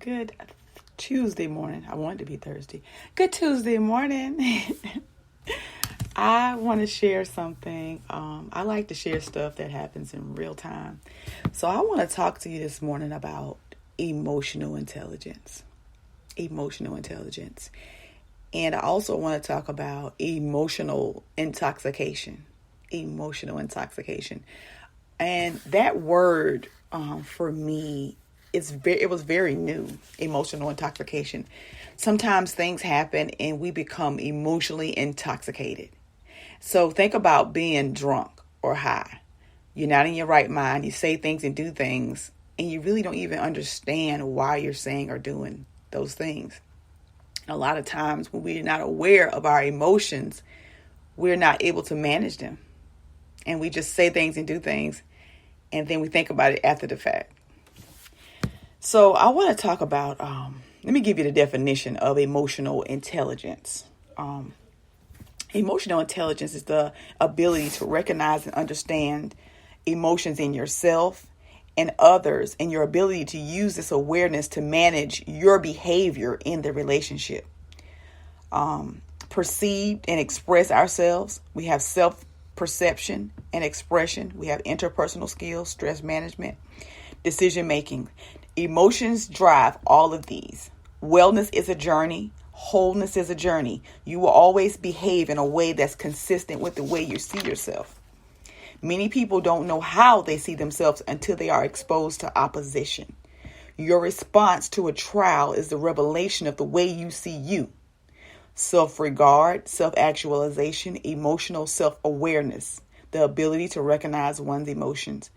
Good Tuesday morning. I want it to be Thursday. Good Tuesday morning. I want to share something. I like to share stuff that happens in real time. So I want to talk to you this morning about emotional intelligence. Emotional intelligence. And I also want to talk about emotional intoxication. Emotional intoxication. And that word for me, it was very new, emotional intoxication. Sometimes things happen and we become emotionally intoxicated. So think about being drunk or high. You're not in your right mind. You say things and do things, and you really don't even understand why you're saying or doing those things. A lot of times when we're not aware of our emotions, we're not able to manage them. And we just say things and do things, and then we think about it after the fact. So I want to talk about, let me give you the definition of emotional intelligence. Emotional intelligence is the ability to recognize and understand emotions in yourself and others, and your ability to use this awareness to manage your behavior in the relationship. Perceive and express ourselves. We have self-perception and expression. We have interpersonal skills, stress management, decision making. Emotions drive all of these. Wellness is a journey. Wholeness is a journey. You will always behave in a way that's consistent with the way you see yourself. Many people don't know how they see themselves until they are exposed to opposition. Your response to a trial is the revelation of the way you see you. Self-regard, self-actualization, emotional self-awareness, the ability to recognize one's emotions.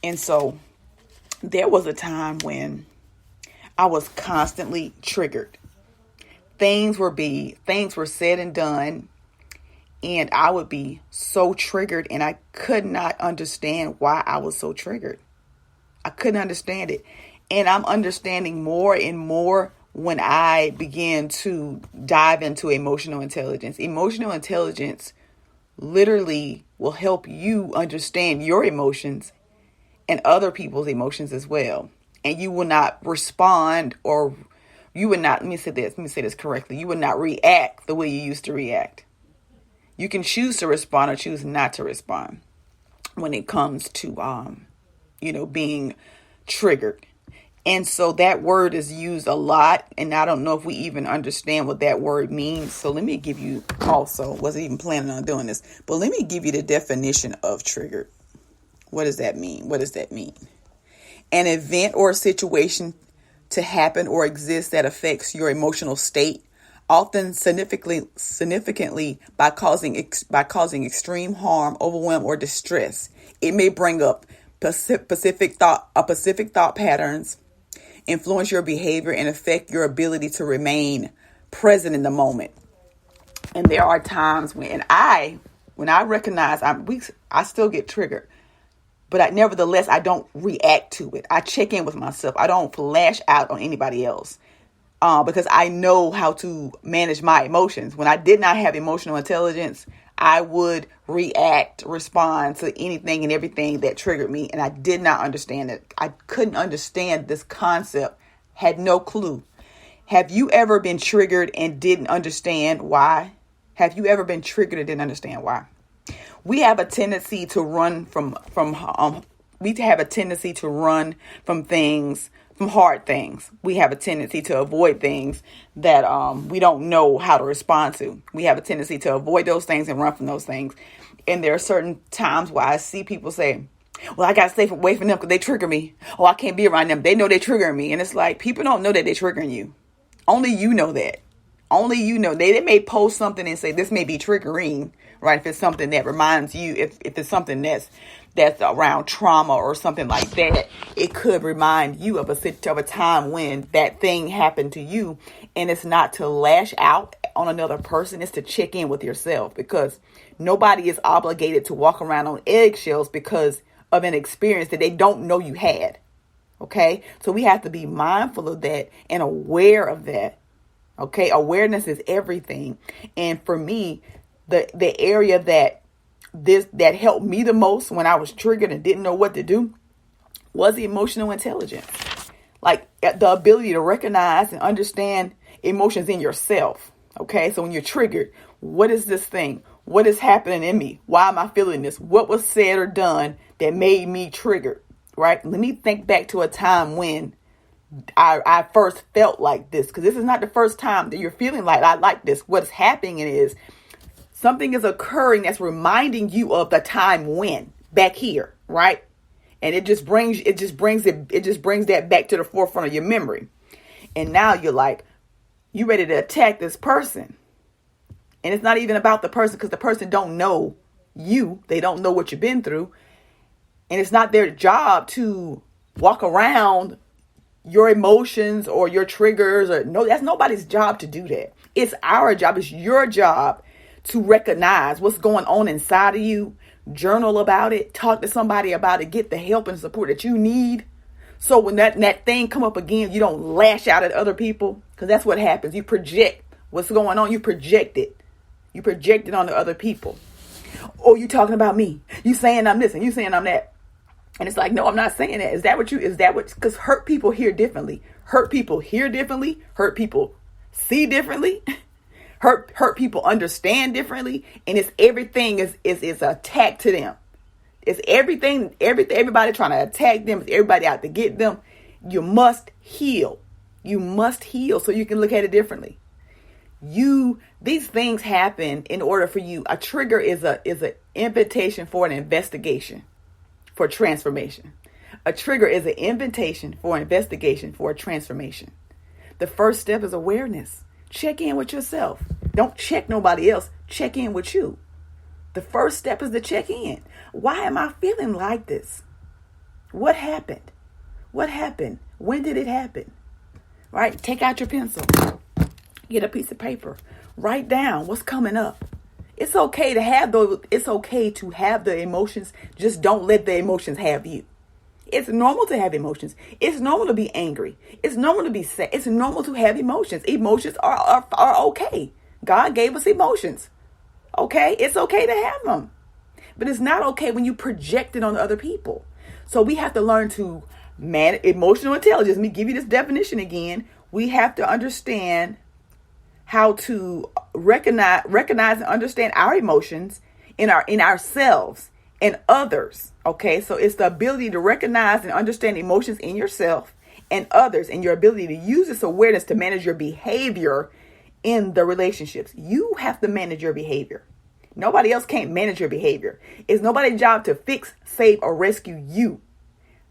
And so there was a time when I was constantly triggered. Things were said and done, and I would be so triggered, and I could not understand why I was so triggered. I couldn't understand it. And I'm understanding more and more when I began to dive into emotional intelligence. Emotional intelligence literally will help you understand your emotions and other people's emotions as well. And you will not respond, or you would not, let me say this correctly. You would not react the way you used to react. You can choose to respond or choose not to respond when it comes to, being triggered. And so that word is used a lot, and I don't know if we even understand what that word means. So let me give you also, wasn't even planning on doing this, but let me give you the definition of triggered. What does that mean? What does that mean? An event or a situation to happen or exist that affects your emotional state, often significantly by causing extreme harm, overwhelm, or distress. It may bring up specific thought patterns, influence your behavior, and affect your ability to remain present in the moment. And there are times when I recognize I still get triggered. But nevertheless, I don't react to it. I check in with myself. I don't lash out on anybody else because I know how to manage my emotions. When I did not have emotional intelligence, I would respond to anything and everything that triggered me. And I did not understand it. I couldn't understand this concept, had no clue. Have you ever been triggered and didn't understand why? Have you ever been triggered and didn't understand why? We have a tendency to run from things, from hard things. We have a tendency to avoid things that we don't know how to respond to. We have a tendency to avoid those things and run from those things. And there are certain times where I see people say, well, I got to stay away from them because they trigger me. Oh, I can't be around them. They know they're triggering me. And it's like, people don't know that they're triggering you. Only you know that. Only you know. They may post something and say, this may be triggering, right? If it's something that reminds you, if it's something that's around trauma or something like that, it could remind you of a time when that thing happened to you. And it's not to lash out on another person. It's to check in with yourself, because nobody is obligated to walk around on eggshells because of an experience that they don't know you had. Okay. So we have to be mindful of that and aware of that. Okay. Awareness is everything. And for me, the area that helped me the most when I was triggered and didn't know what to do was emotional intelligence. Like the ability to recognize and understand emotions in yourself. Okay, so when you're triggered, what is this thing? What is happening in me? Why am I feeling this? What was said or done that made me triggered? Right? Let me think back to a time when I first felt like this, because this is not the first time that you're feeling like I like this. What's happening is something is occurring that's reminding you of the time when back here, right? And it just brings that back to the forefront of your memory. And now you're like, you ready to attack this person. And it's not even about the person, because the person don't know you. They don't know what you've been through. And it's not their job to walk around your emotions or your triggers, or no, that's nobody's job to do that. It's our job. It's your job to recognize what's going on inside of you, journal about it, talk to somebody about it, get the help and support that you need. So when that thing come up again, you don't lash out at other people, because that's what happens. You project what's going on. You project it. You project it on the other people. Oh, you talking about me. You saying I'm this and you saying I'm that. And it's like, no, I'm not saying that. Is that what, because hurt people hear differently. Hurt people hear differently. Hurt people see differently. Hurt people understand differently. And it's everything is attack to them. It's everything, everybody trying to attack them. It's everybody out to get them. You must heal. You must heal so you can look at it differently. These things happen in order for you. A trigger is an invitation for an investigation, for transformation. A trigger is an invitation for investigation, for a transformation. The first step is awareness. Check in with yourself. Don't check nobody else. Check in with you. The first step is to check in. Why am I feeling like this? What happened? What happened? When did it happen? Right? Take out your pencil. Get a piece of paper. Write down what's coming up. It's okay to have those. It's okay to have the emotions. Just don't let the emotions have you. It's normal to have emotions. It's normal to be angry. It's normal to be sad. It's normal to have emotions. Emotions are okay. God gave us emotions. Okay? It's okay to have them. But it's not okay when you project it on other people. So we have to learn to manage emotional intelligence. Let me give you this definition again. We have to understand how to recognize and understand our emotions in ourselves and others. Okay, so it's the ability to recognize and understand emotions in yourself and others, and your ability to use this awareness to manage your behavior in the relationships. You have to manage your behavior. Nobody else can't manage your behavior. It's nobody's job to fix, save, or rescue you.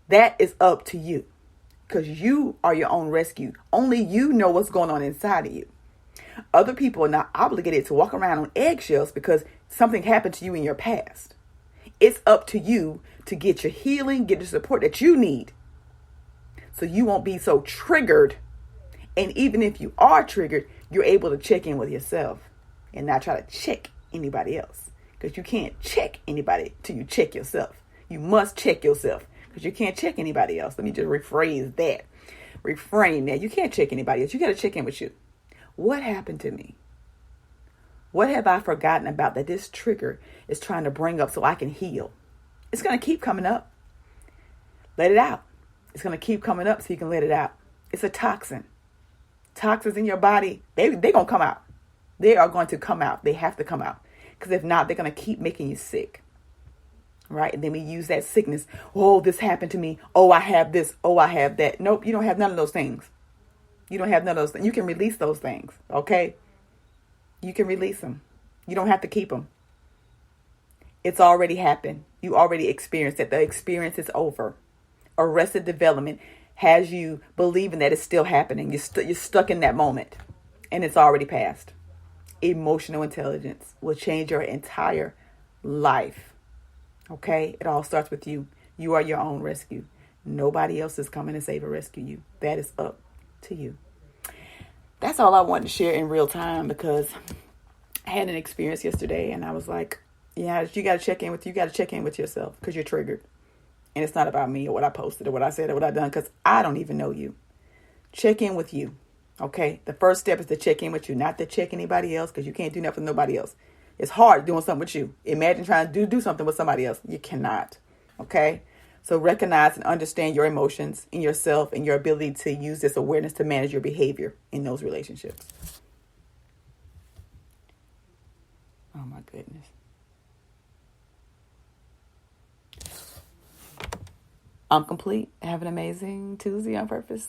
That is up to you, because you are your own rescue. Only you know what's going on inside of you. Other people are not obligated to walk around on eggshells because something happened to you in your past. It's up to you to get your healing, get the support that you need, so you won't be so triggered. And even if you are triggered, you're able to check in with yourself and not try to check anybody else, because you can't check anybody till you check yourself. You must check yourself, because you can't check anybody else. Let me just rephrase that. Reframe that. You can't check anybody else. You got to check in with you. What happened to me? What have I forgotten about that this trigger is trying to bring up so I can heal? It's going to keep coming up. Let it out. It's going to keep coming up so you can let it out. It's a toxin. Toxins in your body, they're going to come out. They are going to come out. They have to come out. Because if not, they're going to keep making you sick. Right? And then we use that sickness. Oh, this happened to me. Oh, I have this. Oh, I have that. Nope, you don't have none of those things. You don't have none of those things. You can release those things. Okay? You can release them. You don't have to keep them. It's already happened. You already experienced it. The experience is over. Arrested development has you believing that it's still happening. You're stuck in that moment. And it's already passed. Emotional intelligence will change your entire life. Okay? It all starts with you. You are your own rescue. Nobody else is coming to save or rescue you. That is up to you. That's all I wanted to share in real time, because I had an experience yesterday and I was like, yeah, you got to check in with yourself, because you're triggered. And it's not about me or what I posted or what I said or what I done, because I don't even know you. Check in with you. Okay. The first step is to check in with you, not to check anybody else, because you can't do nothing with nobody else. It's hard doing something with you. Imagine trying to do something with somebody else. You cannot. Okay. So recognize and understand your emotions in yourself and your ability to use this awareness to manage your behavior in those relationships. Oh my goodness. I'm complete. Have an amazing Tuesday on purpose.